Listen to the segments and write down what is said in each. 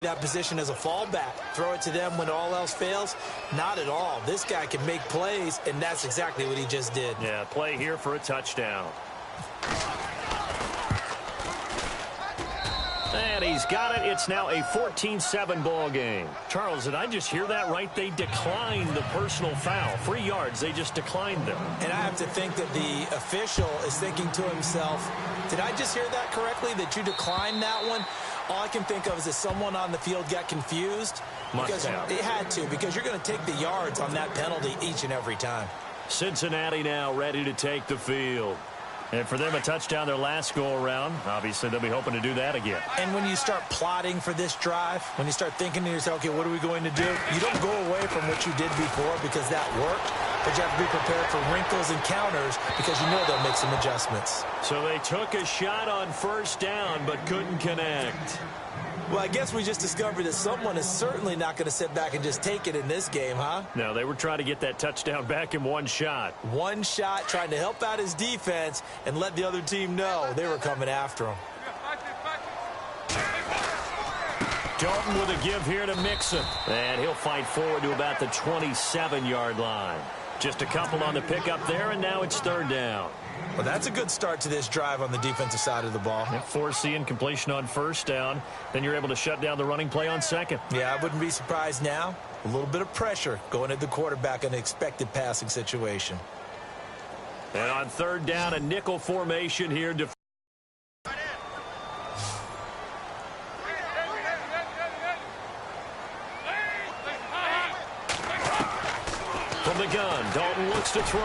that position as a fallback. Throw it to them when all else fails? Not at all. This guy can make plays, and that's exactly what he just did. Yeah, play here for a touchdown. And he's got it. It's now a 14-7 ball game. Charles, did I just hear that right? They declined the personal foul. 3 yards. They just declined them. And I have to think that the official is thinking to himself, did I just hear that correctly, that you declined that one? All I can think of is that someone on the field got confused. Must have. It had to, because you're going to take the yards on that penalty each and every time. Cincinnati now ready to take the field. And for them, a touchdown their last go-around. Obviously, they'll be hoping to do that again. And when you start plotting for this drive, when you start thinking to yourself, okay, what are we going to do? You don't go away from what you did before because that worked, but you have to be prepared for wrinkles and counters because you know they'll make some adjustments. So they took a shot on first down but couldn't connect. Well, I guess we just discovered that someone is certainly not going to sit back and just take it in this game, huh? No, they were trying to get that touchdown back in one shot. One shot, trying to help out his defense and let the other team know they were coming after him. Dalton with a give here to Mixon. And he'll fight forward to about the 27-yard line. Just a couple on the pickup there, and now it's third down. Well, that's a good start to this drive on the defensive side of the ball. Forcing completion on first down. Then you're able to shut down the running play on second. Yeah, I wouldn't be surprised now. A little bit of pressure going at the quarterback in an expected passing situation. And on third down, a nickel formation here. From the gun, Dalton looks to throw.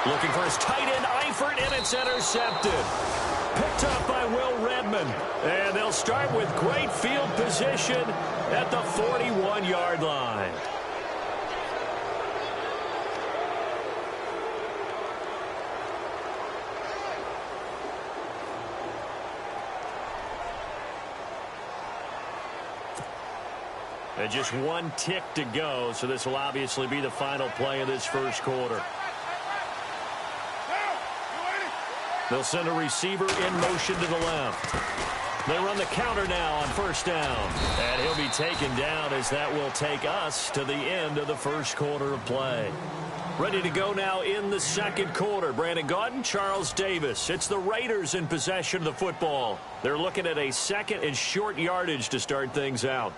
Looking for his tight end, Eifert, and it's intercepted. Picked up by Will Redmond. And they'll start with great field position at the 41-yard line. And just one tick to go, so this will obviously be the final play of this first quarter. They'll send a receiver in motion to the left. They run the counter now on first down. And he'll be taken down as that will take us to the end of the first quarter of play. Ready to go now in the second quarter. Brandon Gaudin, Charles Davis. It's the Raiders in possession of the football. They're looking at a second and short yardage to start things out.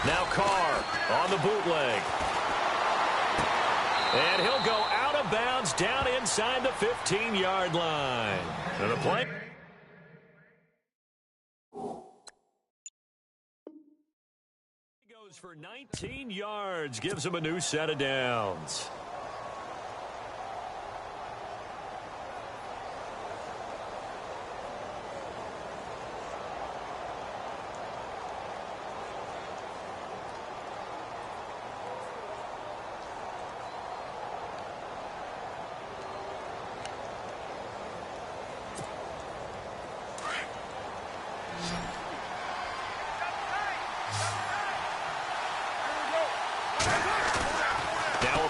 Now Carr on the bootleg. And he'll go out of bounds down inside the 15-yard line. And the play goes for 19 yards, gives him a new set of downs.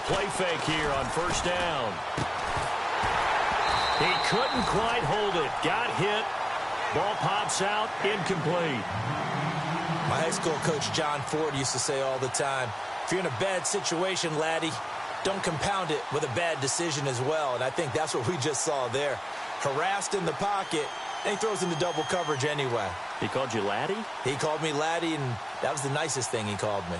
Play fake here on first down. He couldn't quite hold it. Got hit. Ball pops out. Incomplete. My high school coach, John Ford, used to say all the time, if you're in a bad situation, laddie, don't compound it with a bad decision as well. And I think that's what we just saw there. Harassed in the pocket, and he throws into double coverage anyway. He called you laddie? He called me laddie, and that was the nicest thing he called me.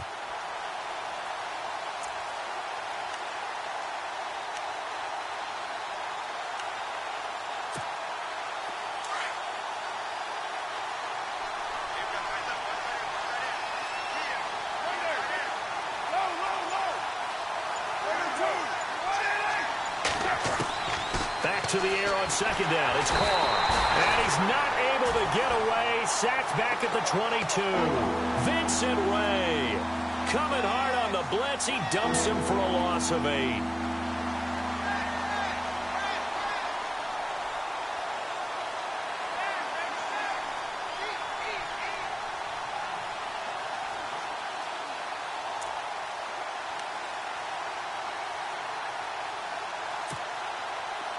To the air on second down. It's Carr. And he's not able to get away. Sacked back at the 22. Vincent Ray coming hard on the blitz. He dumps him for a loss of 8.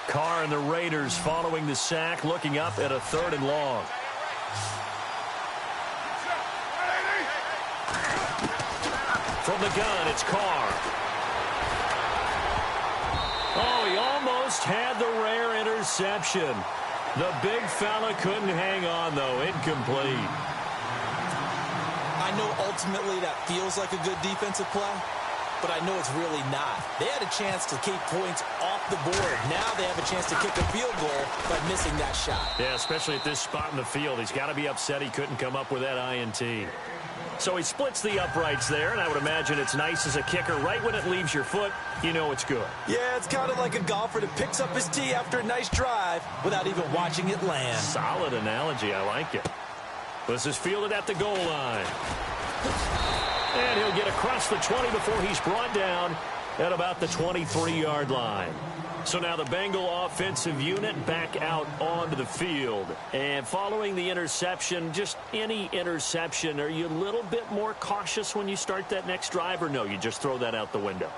Carr and the Raiders following the sack, looking up at a 3rd and long. From the gun, it's Carr. Oh, he almost had the rare interception. The big fella couldn't hang on, though. Incomplete. I know ultimately that feels like a good defensive play, but I know it's really not. They had a chance to keep points off the board. Now they have a chance to kick a field goal by missing that shot. Yeah, especially at this spot in the field. He's got to be upset he couldn't come up with that INT. So he splits the uprights there, and I would imagine it's nice as a kicker. Right when it leaves your foot, you know it's good. Yeah, it's kind of like a golfer that picks up his tee after a nice drive without even watching it land. Solid analogy. I like it. This is fielded at the goal line. And he'll get across the 20 before he's brought down at about the 23-yard line. So now the Bengal offensive unit back out onto the field. And following the interception, just any interception, are you a little bit more cautious when you start that next drive, or no, you just throw that out the window?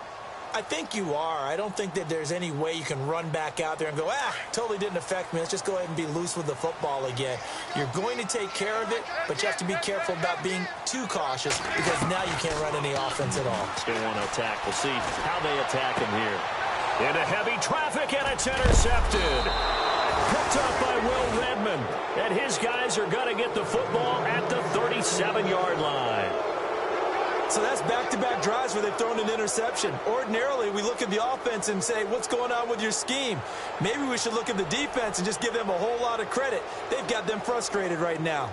I think you are. I don't think that there's any way you can run back out there and go, totally didn't affect me. Let's just go ahead and be loose with the football again. You're going to take care of it, but you have to be careful about being too cautious because now you can't run any offense at all. Still want to attack. We'll see how they attack him here. Into heavy traffic, and it's intercepted. Picked up by Will Redmond. And his guys are going to get the football at the 37-yard line. So that's back-to-back drives where they've thrown an interception. Ordinarily, we look at the offense and say, what's going on with your scheme? Maybe we should look at the defense and just give them a whole lot of credit. They've got them frustrated right now.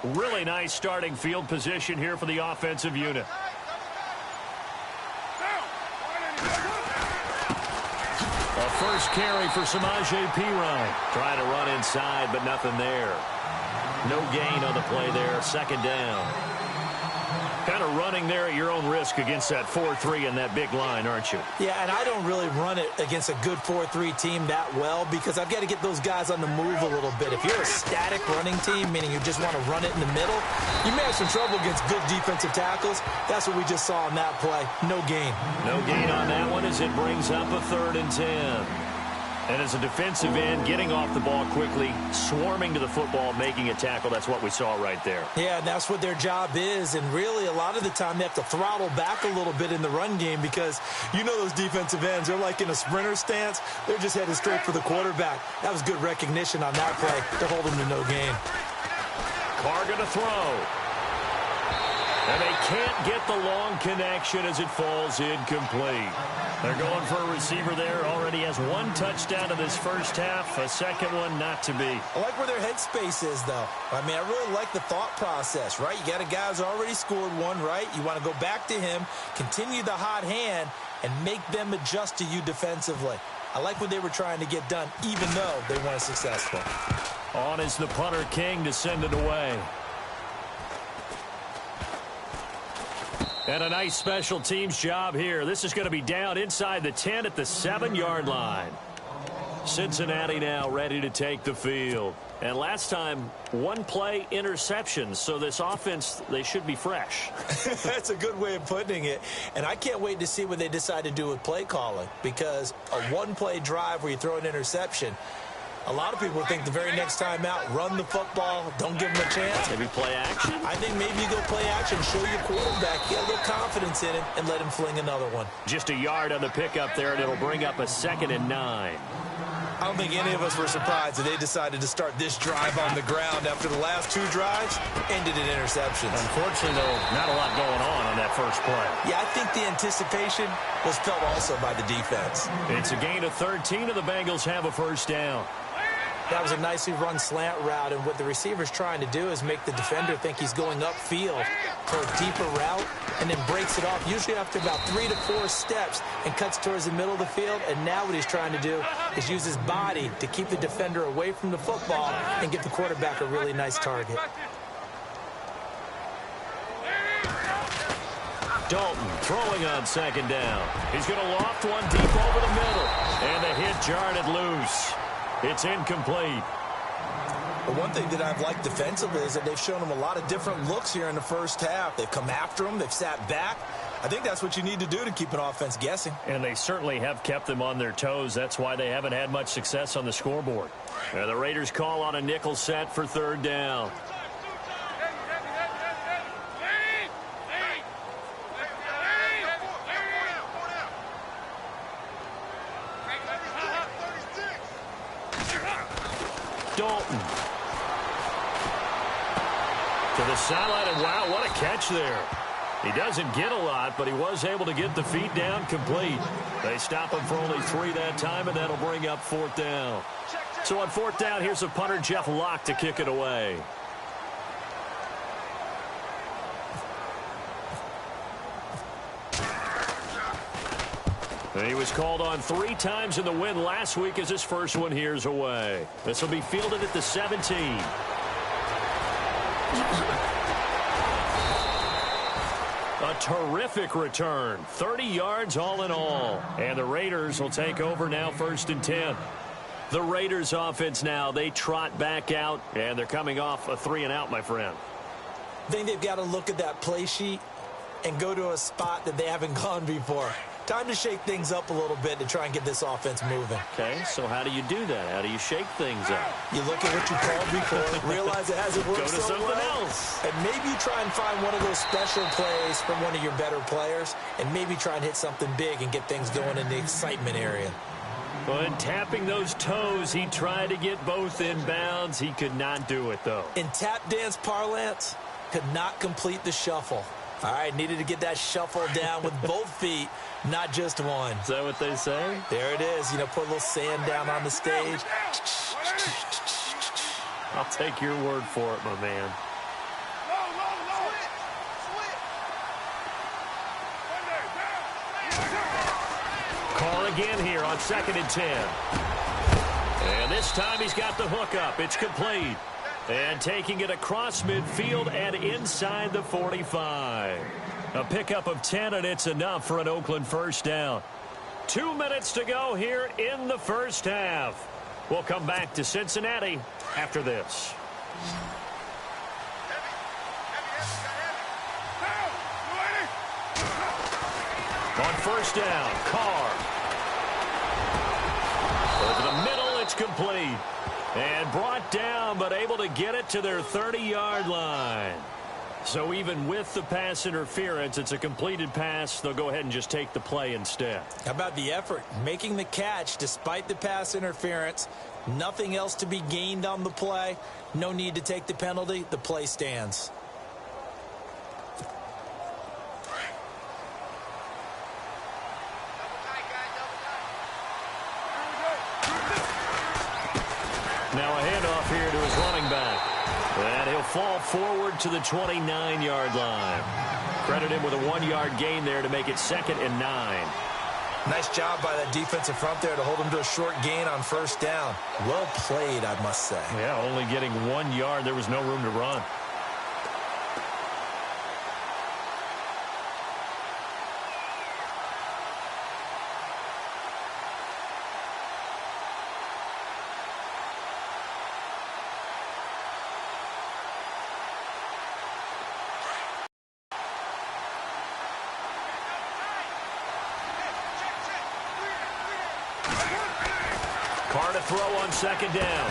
Really nice starting field position here for the offensive unit. A first carry for Samaje Perine. Trying to run inside, but nothing there. No gain on the play there. 2nd down. Kind of running there at your own risk against that 4-3 and that big line, aren't you? Yeah, and I don't really run it against a good 4-3 team that well because I've got to get those guys on the move a little bit. If you're a static running team, meaning you just want to run it in the middle, you may have some trouble against good defensive tackles. That's what we just saw on that play. No gain. No gain on that one as it brings up a 3rd and 10. And as a defensive end, getting off the ball quickly, swarming to the football, making a tackle, that's what we saw right there. Yeah, and that's what their job is. And really, a lot of the time, they have to throttle back a little bit in the run game because you know those defensive ends, they're like in a sprinter stance. They're just headed straight for the quarterback. That was good recognition on that play. They're holding to no gain. Carr going to throw. And they can't get the long connection as it falls incomplete. They're going for a receiver there. Already has 1 touchdown in this first half. A second one not to be. I like where their headspace is, though. I mean, I really like the thought process, right? You got a guy who's already scored one, right? You want to go back to him, continue the hot hand, and make them adjust to you defensively. I like what they were trying to get done, even though they weren't successful. On is the punter King to send it away. And a nice special teams job here. This is going to be down inside the 10 at the 7-yard line. Cincinnati now ready to take the field. And last time, 1 play interception. So this offense, they should be fresh. That's a good way of putting it. And I can't wait to see what they decide to do with play calling. Because a 1-play drive where you throw an interception, a lot of people think the very next time out, run the football, don't give them a chance. Maybe play action? I think maybe you go play action, show your quarterback, get a little confidence in him, and let him fling another one. Just a yard on the pickup there, and it'll bring up a 2nd and 9. I don't think any of us were surprised that they decided to start this drive on the ground after the last 2 drives ended in interceptions. Unfortunately, though, not a lot going on that first play. Yeah, I think the anticipation was felt also by the defense. It's a gain of 13, and the Bengals have a first down. That was a nicely run slant route, and what the receiver's trying to do is make the defender think he's going upfield for a deeper route and then breaks it off, usually after about 3 to 4 steps, and cuts towards the middle of the field. And now what he's trying to do is use his body to keep the defender away from the football and give the quarterback a really nice target. Dalton throwing on 2nd down. He's going to loft one deep over the middle, and the hit jarred it loose. It's incomplete. But one thing that I've liked defensively is that they've shown them a lot of different looks here in the first half. They've come after them. They've sat back. I think that's what you need to do to keep an offense guessing. And they certainly have kept them on their toes. That's why they haven't had much success on the scoreboard. And the Raiders call on a nickel set for third down. Dalton. To the sideline, and wow, what a catch there. He doesn't get a lot, but he was able to get the feet down complete. They stop him for only 3 that time, and that'll bring up fourth down. So on fourth down, here's the punter, Jeff Locke, to kick it away. And he was called on 3 times in the win last week as his first one here's away. This will be fielded at the 17. A terrific return. 30 yards all in all. And the Raiders will take over now, 1st and 10. The Raiders offense now, they trot back out, and they're coming off a 3-and-out, my friend. I think they've got to look at that play sheet and go to a spot that they haven't gone before. Time to shake things up a little bit to try and get this offense moving. Okay, so how do you do that? How do you shake things up? You look at what you called before, realize it hasn't worked so well. Go to something else. And maybe you try and find one of those special plays from one of your better players, and maybe try and hit something big and get things going in the excitement area. When tapping those toes, he tried to get both inbounds. He could not do it, though. In tap dance parlance, could not complete the shuffle. All right, needed to get that shuffle down with both feet, not just one. Is that what they say? There it is. You know, put a little sand down on the stage. I'll take your word for it, my man. Call again here on 2nd and 10. And this time he's got the hook up. It's complete. And taking it across midfield and inside the 45. A pickup of 10, and it's enough for an Oakland first down. 2 minutes to go here in the first half. We'll come back to Cincinnati after this. On first down, Carr. Over the middle, it's complete. And brought down, but able to get it to their 30-yard line. So even with the pass interference, it's a completed pass. They'll go ahead and just take the play instead. How about the effort? Making the catch despite the pass interference. Nothing else to be gained on the play. No need to take the penalty. The play stands. Now a handoff here to his running back. And he'll fall forward to the 29-yard line. Credit him with a 1-yard gain there to make it 2nd and 9. Nice job by that defensive front there to hold him to a short gain on first down. Well played, I must say. Yeah, only getting 1 yard. There was no room to run. Carr to throw on 2nd down.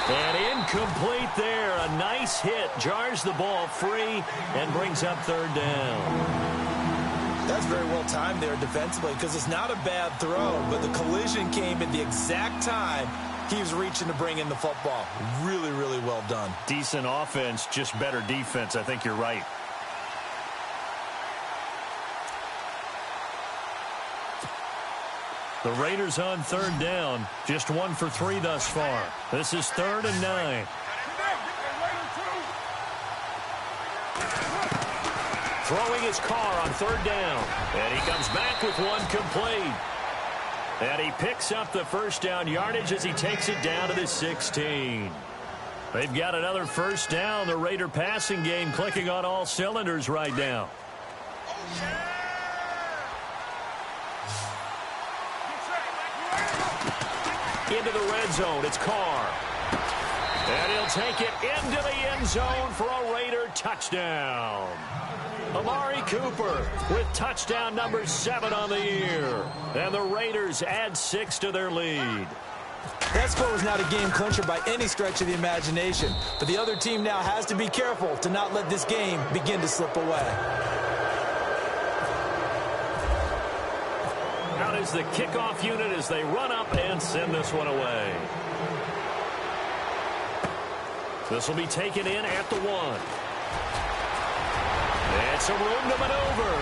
And incomplete there. A nice hit. Jars the ball free and brings up 3rd down. That's very well timed there defensively because it's not a bad throw, but the collision came at the exact time he was reaching to bring in the football. Really, really well done. Decent offense, just better defense. I think you're right. The Raiders on 3rd down. Just 1 for 3 thus far. This is 3rd and 9. Throwing his Carr on 3rd down. And he comes back with one complete. And he picks up the first down yardage as he takes it down to the 16. They've got another first down. The Raider passing game clicking on all cylinders right now. into the red zone. It's Carr. And he'll take it into the end zone for a Raider touchdown. Amari Cooper with touchdown number 7 on the year. And the Raiders add 6 to their lead. That score was not a game clincher by any stretch of the imagination. But the other team now has to be careful to not let this game begin to slip away. Out is the kickoff unit as they run up and send this one away. This will be taken in at the 1. And some room to maneuver.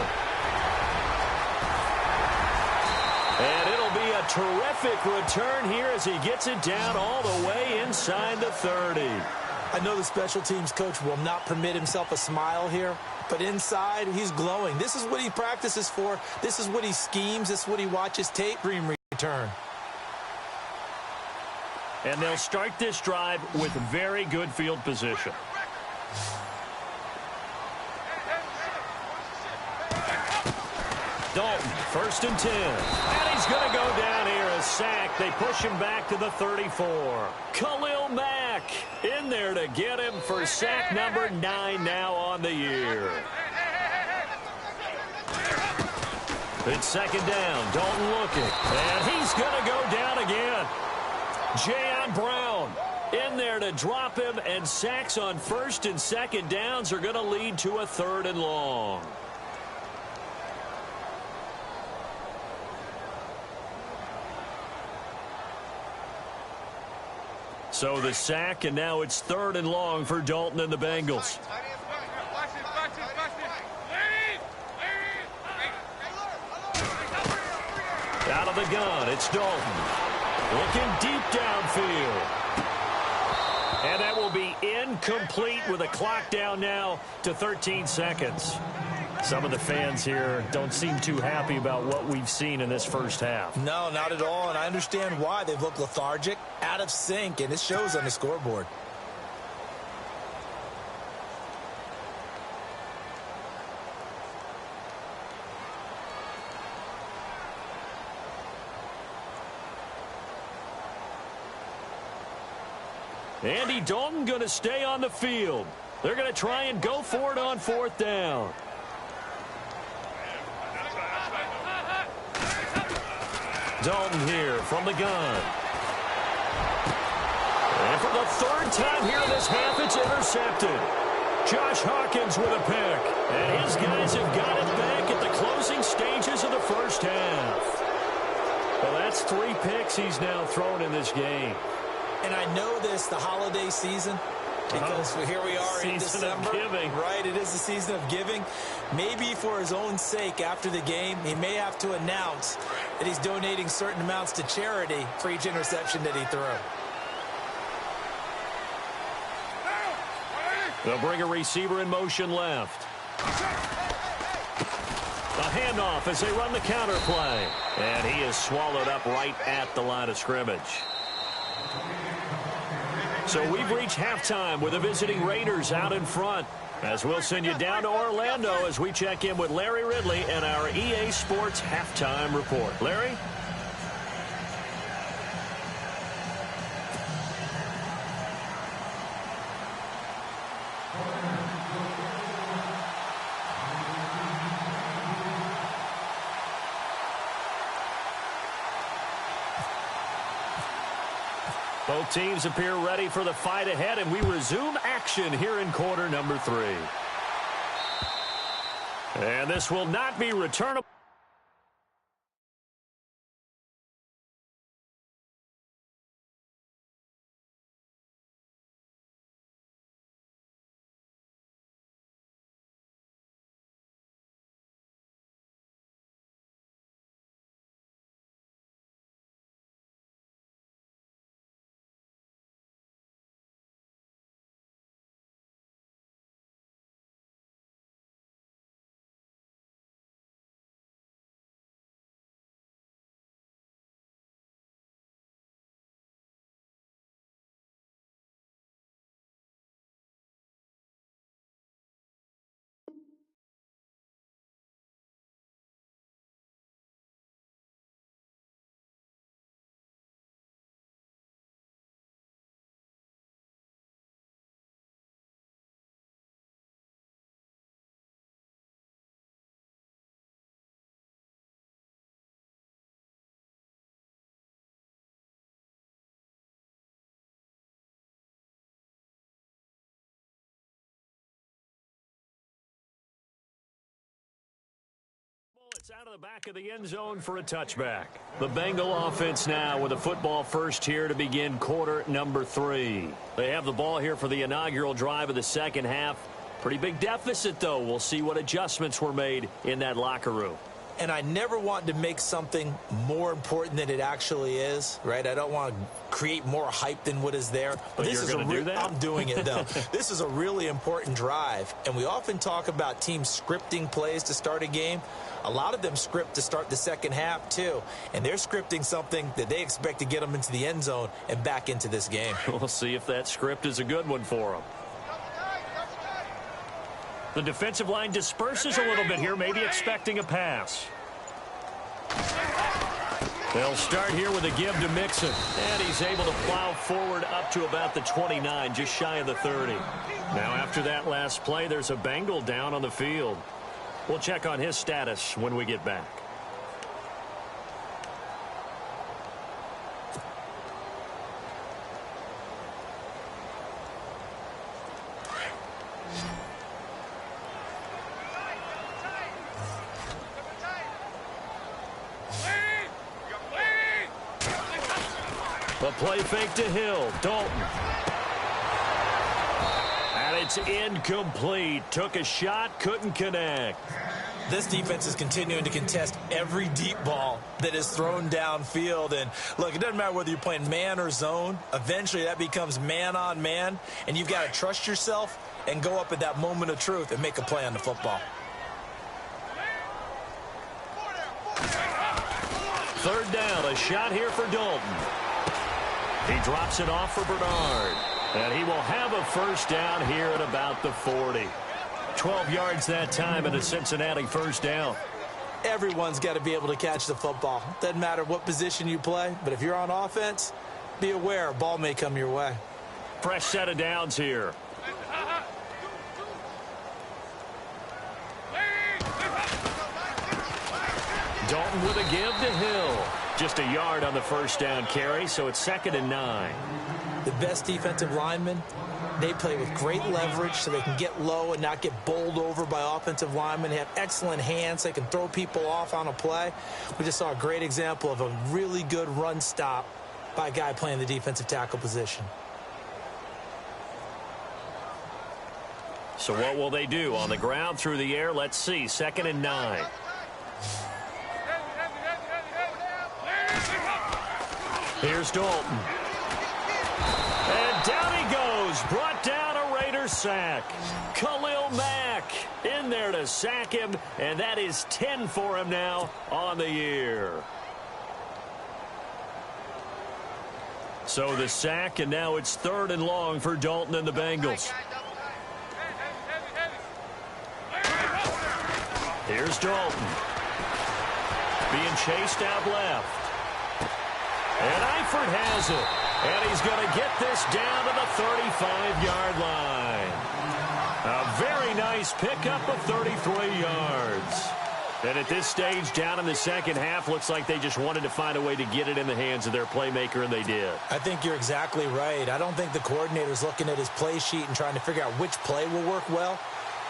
And it'll be a terrific return here as he gets it down all the way inside the 30. I know the special teams coach will not permit himself a smile here, but inside he's glowing. This is what he practices for. This is what he schemes. This is what he watches tape. Dream return. And they'll start this drive with very good field position. Dalton, 1st and 10. And he's going to go down here, a sack. They push him back to the 34. Khalil Mack in there to get him for sack number 9 now on the year. It's 2nd down. Dalton looking. And he's going to go down again. Jayon Brown in there to drop him, and sacks on 1st and 2nd downs are going to lead to a 3rd and long. So the sack, and now it's 3rd and long for Dalton and the Bengals. Out of the gun, it's Dalton. Looking deep downfield. And that will be incomplete with a clock down now to 13 seconds. Some of the fans here don't seem too happy about what we've seen in this first half. No, not at all, and I understand why. They've looked lethargic, out of sync, and it shows on the scoreboard. Andy Dalton going to stay on the field. They're going to try and go for it on 4th down. Dalton here from the gun. And for the 3rd time here in this half, it's intercepted. Josh Hawkins with a pick. And his guys have got it back at the closing stages of the first half. Well, that's 3 picks he's now thrown in this game. And I know this, the holiday season, because here we are in December. Giving. Right, it is the season of giving. Maybe for his own sake after the game, he may have to announce that he's donating certain amounts to charity for each interception that he threw. They'll bring a receiver in motion left. A handoff as they run the counter play. And he is swallowed up right at the line of scrimmage. So we've reached halftime with the visiting Raiders out in front. As we'll send you down to Orlando as we check in with Larry Ridley and our EA Sports Halftime Report. Larry? Both teams appear ready for the fight ahead, and we resume action here in quarter number 3. And this will not be returnable. It's out of the back of the end zone for a touchback. The Bengal offense now with a football first here to begin quarter number 3. They have the ball here for the inaugural drive of the second half. Pretty big deficit, though. We'll see what adjustments were made in that locker room. And I never want to make something more important than it actually is, right? I don't want to create more hype than what is there. But this is going to do that? I'm doing it, though. This is a really important drive. And we often talk about teams scripting plays to start a game. A lot of them script to start the second half, too. And they're scripting something that they expect to get them into the end zone and back into this game. We'll see if that script is a good one for them. The defensive line disperses a little bit here, maybe expecting a pass. They'll start here with a give to Mixon. And he's able to plow forward up to about the 29, just shy of the 30. Now after that last play, there's a Bengal down on the field. We'll check on his status when we get back. The play fake to Hill. Dalton. And it's incomplete. Took a shot, couldn't connect. This defense is continuing to contest every deep ball that is thrown downfield. And, look, it doesn't matter whether you're playing man or zone. Eventually, that becomes man-on-man. And you've got to trust yourself and go up at that moment of truth and make a play on the football. Third down, a shot here for Dalton. He drops it off for Bernard. And he will have a first down here at about the 40. 12 yards that time and a Cincinnati first down. Everyone's got to be able to catch the football. Doesn't matter what position you play, but if you're on offense, be aware a ball may come your way. Fresh set of downs here. Dalton with a give to Hill. Just a yard on the first down carry, so it's 2nd and 9. The best defensive linemen, they play with great leverage so they can get low and not get bowled over by offensive linemen. They have excellent hands. They can throw people off on a play. We just saw a great example of a really good run stop by a guy playing the defensive tackle position. So what will they do? On the ground, through the air, let's see. 2nd and 9. Here's Dalton. And down he goes. Brought down a Raiders sack. Khalil Mack in there to sack him. And that is 10 for him now on the year. So the sack, and now it's 3rd and long for Dalton and the Bengals. Here's Dalton. Being chased out left. And Eifert has it. And he's going to get this down to the 35-yard line. A very nice pickup of 33 yards. And at this stage, down in the second half, looks like they just wanted to find a way to get it in the hands of their playmaker, and they did. I think you're exactly right. I don't think the coordinator's looking at his play sheet and trying to figure out which play will work well.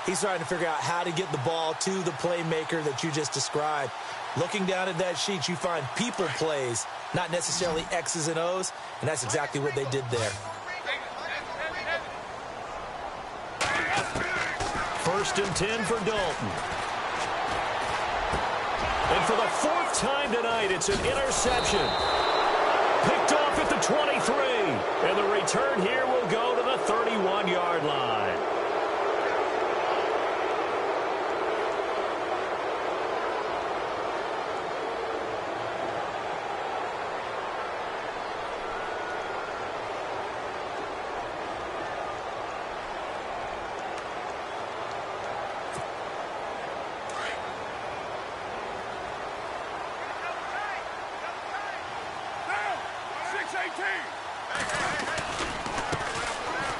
He's trying to figure out how to get the ball to the playmaker that you just described. Looking down at that sheet, you find people plays, not necessarily X's and O's, and that's exactly what they did there. 1st and 10 for Dalton. And for the 4th time tonight, it's an interception. Picked off at the 23. And the return here will go to the 31-yard line.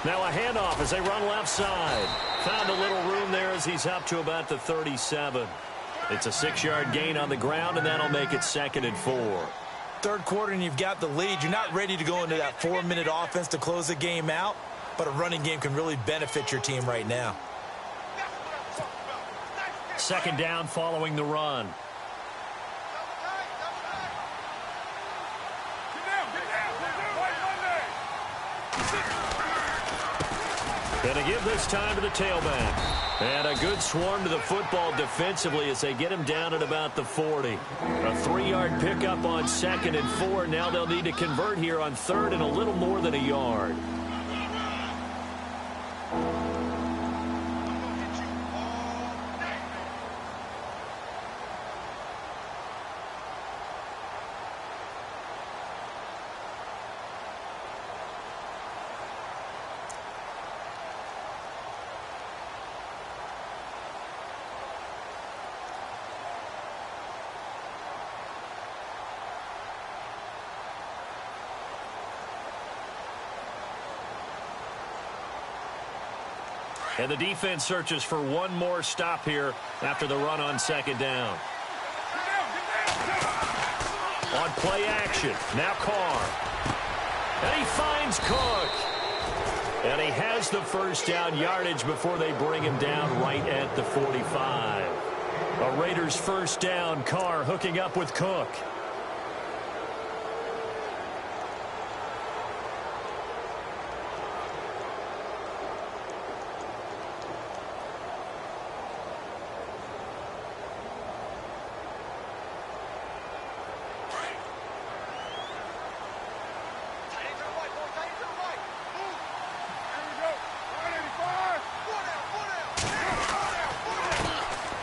Now a handoff as they run left side. Found a little room there as he's up to about the 37. It's a 6-yard gain on the ground, and that'll make it 2nd and 4. Third quarter, and you've got the lead. You're not ready to go into that 4-minute offense to close the game out, but a running game can really benefit your team right now. 2nd down following the run. And to give this time to the tailback. And a good swarm to the football defensively as they get him down at about the 40. A 3-yard pickup on 2nd and 4. Now they'll need to convert here on 3rd and a little more than a yard. And the defense searches for one more stop here after the run on 2nd down. On play action, now Carr. And he finds Cook. And he has the first down yardage before they bring him down right at the 45. A Raiders first down, Carr hooking up with Cook.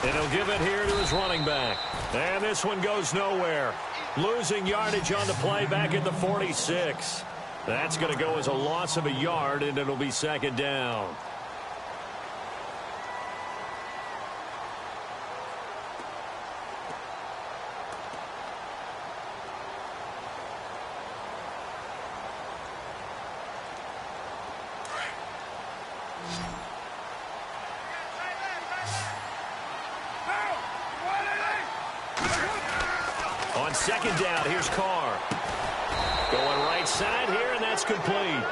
And he'll give it here to his running back. And this one goes nowhere. Losing yardage on the play back at the 46. That's going to go as a loss of a yard, and it'll be 2nd down. On 2nd down, here's Carr. Going right side here, and that's complete.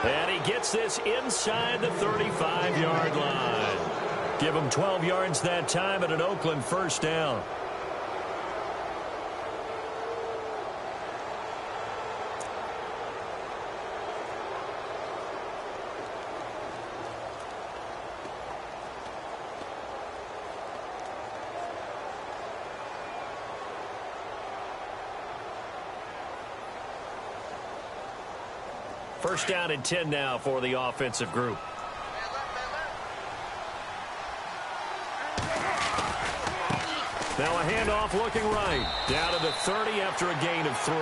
And he gets this inside the 35-yard line. Give him 12 yards that time at an Oakland first down. First down and 10 now for the offensive group. Now a handoff looking right. Down to the 30 after a gain of 3.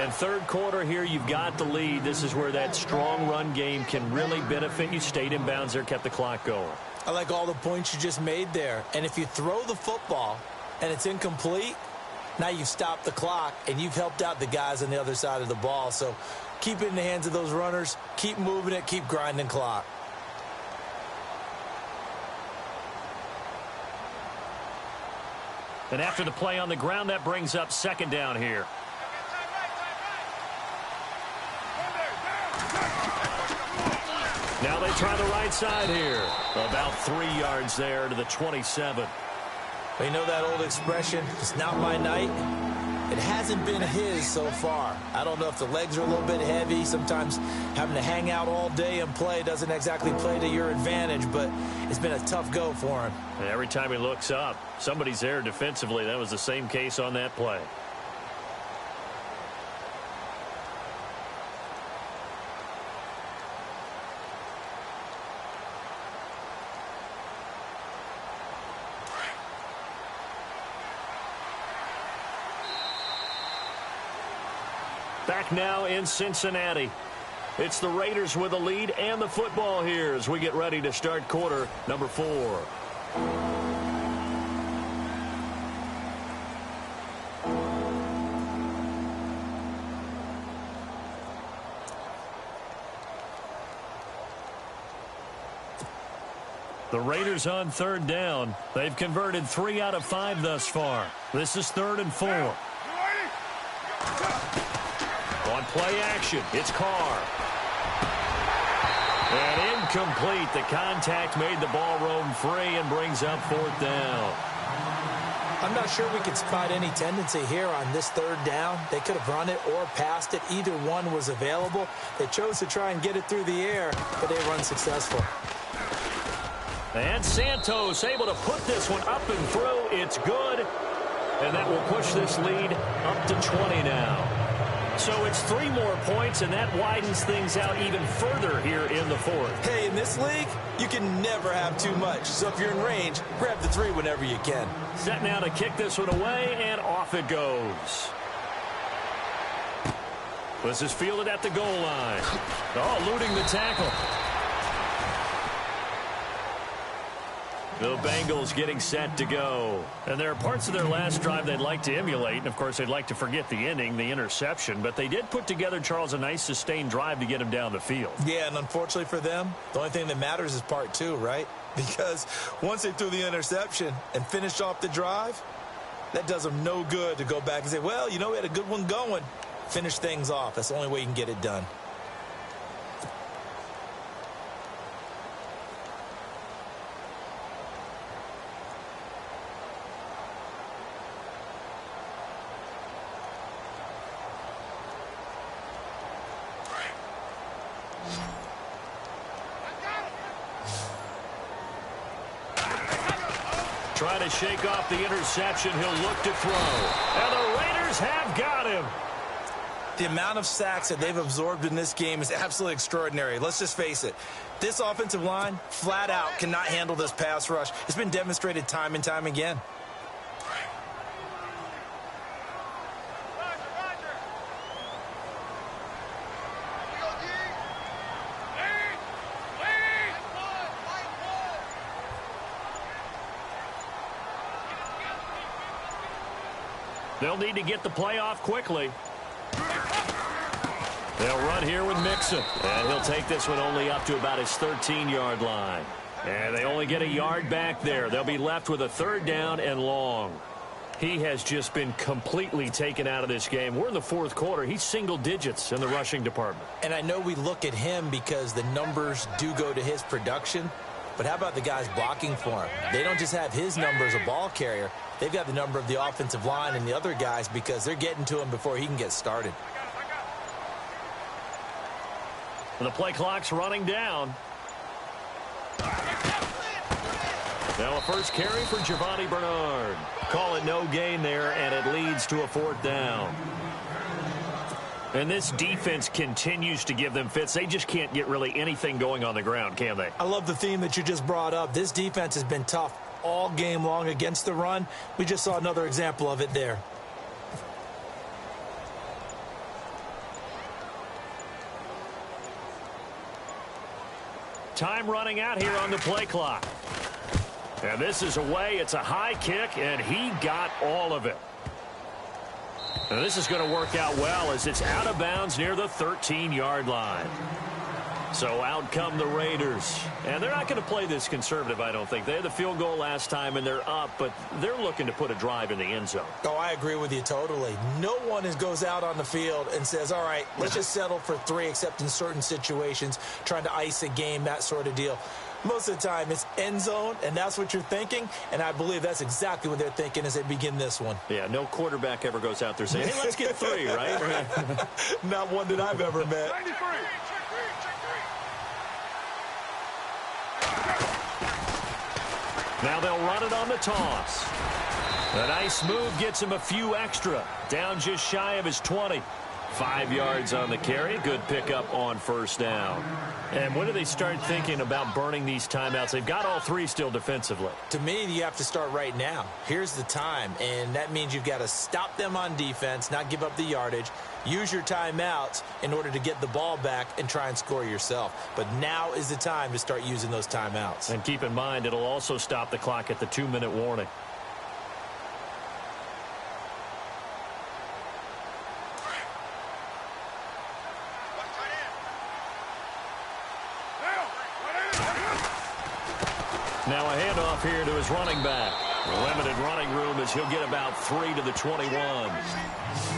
And 3rd quarter here, you've got the lead. This is where that strong run game can really benefit you. Stayed in bounds there, kept the clock going. I like all the points you just made there. And if you throw the football and it's incomplete, now you've stopped the clock and you've helped out the guys on the other side of the ball. So keep it in the hands of those runners. Keep moving it. Keep grinding clock. And after the play on the ground, that brings up 2nd down here. Now they try the right side here. About 3 yards there to the 27. You know that old expression, it's not my night? It hasn't been his so far. I don't know if the legs are a little bit heavy. Sometimes having to hang out all day and play doesn't exactly play to your advantage, but it's been a tough go for him. And every time he looks up, somebody's there defensively. That was the same case on that play. Back now in Cincinnati. It's the Raiders with a lead and the football here as we get ready to start quarter number 4. The Raiders on 3rd down. They've converted 3 out of 5 thus far. This is 3rd and 4. On play action, it's Carr. And incomplete. The contact made the ball roam free and brings up 4th down. I'm not sure we could spot any tendency here on this third down. They could have run it or passed it. Either one was available. They chose to try and get it through the air, but they were unsuccessful. And Santos able to put this one up and through. It's good. And that will push this lead up to 20 now. So it's 3 more points, and that widens things out even further here in the fourth. Hey, in this league, you can never have too much. So if you're in range, grab the 3 whenever you can. Set now to kick this one away, and off it goes. This is fielded at the goal line. Oh, eluding the tackle. The Bengals getting set to go. And there are parts of their last drive they'd like to emulate. And, of course, they'd like to forget the ending, the interception. But they did put together, Charles, a nice sustained drive to get him down the field. Yeah, and unfortunately for them, the only thing that matters is part 2, right? Because once they threw the interception and finished off the drive, that does them no good to go back and say, well, you know, we had a good one going. Finish things off. That's the only way you can get it done. Try to shake off the interception. He'll look to throw. And the Raiders have got him. The amount of sacks that they've absorbed in this game is absolutely extraordinary. Let's just face it. This offensive line, flat out, cannot handle this pass rush. It's been demonstrated time and time again. They'll need to get the play off quickly. They'll run here with Mixon. And he'll take this one only up to about his 13-yard line. And they only get a yard back there. They'll be left with a 3rd down and long. He has just been completely taken out of this game. We're in the 4th quarter. He's single digits in the rushing department. And I know we look at him because the numbers do go to his production. But how about the guys blocking for him? They don't just have his number as a ball carrier. They've got the number of the offensive line and the other guys because they're getting to him before he can get started. The play clock's running down. Now a first carry for Giovanni Bernard. Call it no gain there, and it leads to a 4th down. And this defense continues to give them fits. They just can't get really anything going on the ground, can they? I love the theme that you just brought up. This defense has been tough all game long against the run. We just saw another example of it there. Time running out here on the play clock. And this is away. It's a high kick, and he got all of it. And this is going to work out well as it's out of bounds near the 13-yard line. So out come the Raiders. And they're not going to play this conservative, I don't think. They had the field goal last time, and they're up, but they're looking to put a drive in the end zone. Oh, I agree with you totally. No one goes out on the field and says, all right, let's just settle for 3, except in certain situations, trying to ice a game, that sort of deal. Most of the time, it's end zone, and that's what you're thinking, and I believe that's exactly what they're thinking as they begin this one. Yeah, no quarterback ever goes out there saying, hey, let's get 3, right? Not one that I've ever met. 93. Now they'll run it on the toss. A nice move gets him a few extra. Down just shy of his 20. 5 yards on the carry. Good pickup on 1st down. And when do they start thinking about burning these timeouts? They've got all 3 still defensively. To me, you have to start right now. Here's the time, and that means you've got to stop them on defense, not give up the yardage, use your timeouts in order to get the ball back and try and score yourself. But now is the time to start using those timeouts. And keep in mind, it'll also stop the clock at the 2-minute warning. Now a handoff here to his running back. Limited running room as he'll get about 3 to the 21.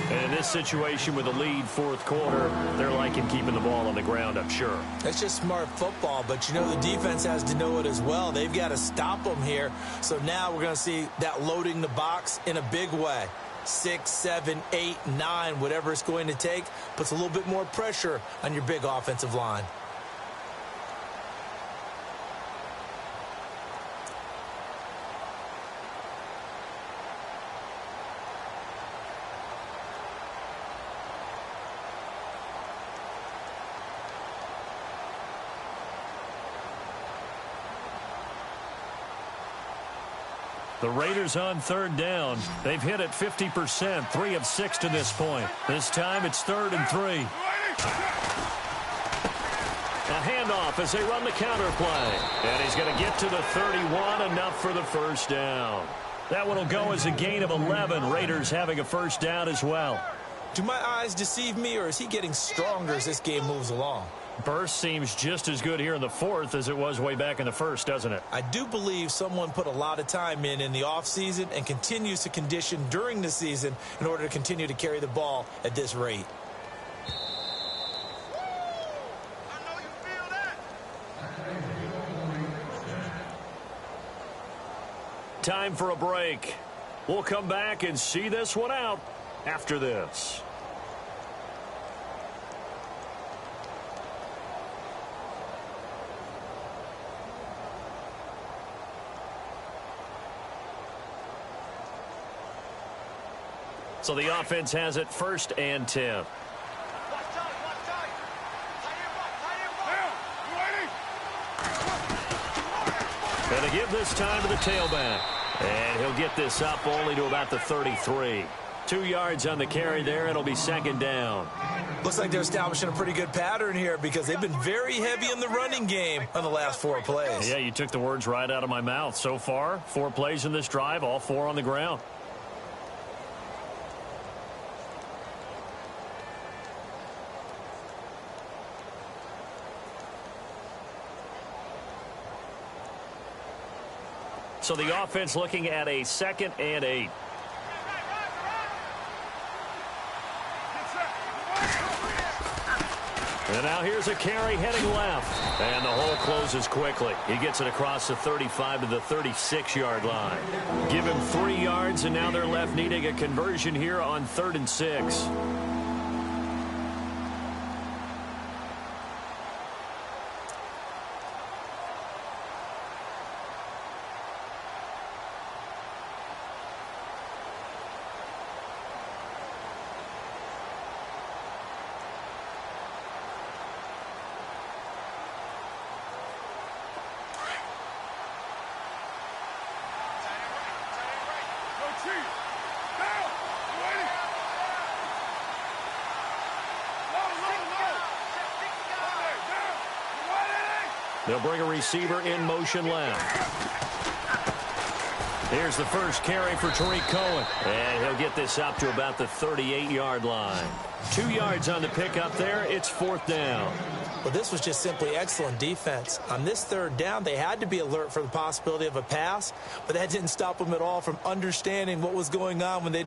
And in this situation with a lead fourth quarter, they're liking keeping the ball on the ground, I'm sure. That's just smart football, but you know the defense has to know it as well. They've got to stop them here. So now we're going to see that loading the box in a big way. 6, 7, 8, 9, whatever it's going to take, puts a little bit more pressure on your big offensive line. The Raiders on third down. They've hit it 50%, 3 of 6 to this point. This time it's 3rd and 3. A handoff as they run the counter play. And he's going to get to the 31, enough for the first down. That one will go as a gain of 11. Raiders having a first down as well. Do my eyes deceive me, or is he getting stronger as this game moves along? Burst seems just as good here in the fourth as it was way back in the first, doesn't it? I do believe someone put a lot of time in the offseason and continues to condition during the season in order to continue to carry the ball at this rate. Time for a break. We'll come back and see this one out after this. So the offense has it 1st and 10. And to give this time to the tailback. And he'll get this up only to about the 33. 2 yards on the carry there. It'll be 2nd down. Looks like they're establishing a pretty good pattern here because they've been very heavy in the running game on the last 4 plays. Yeah, you took the words right out of my mouth. So far, 4 plays in this drive, all 4 on the ground. So the offense looking at a 2nd and 8. And now here's a carry heading left. And the hole closes quickly. He gets it across the 35 to the 36-yard line. Give him 3 yards, and now they're left needing a conversion here on 3rd and 6. They'll bring a receiver in motion left. Here's the first carry for Tariq Cohen. And he'll get this up to about the 38-yard line. 2 yards on the pickup there. It's 4th down. Well, this was just simply excellent defense. On this 3rd down, they had to be alert for the possibility of a pass, but that didn't stop them at all from understanding what was going on when they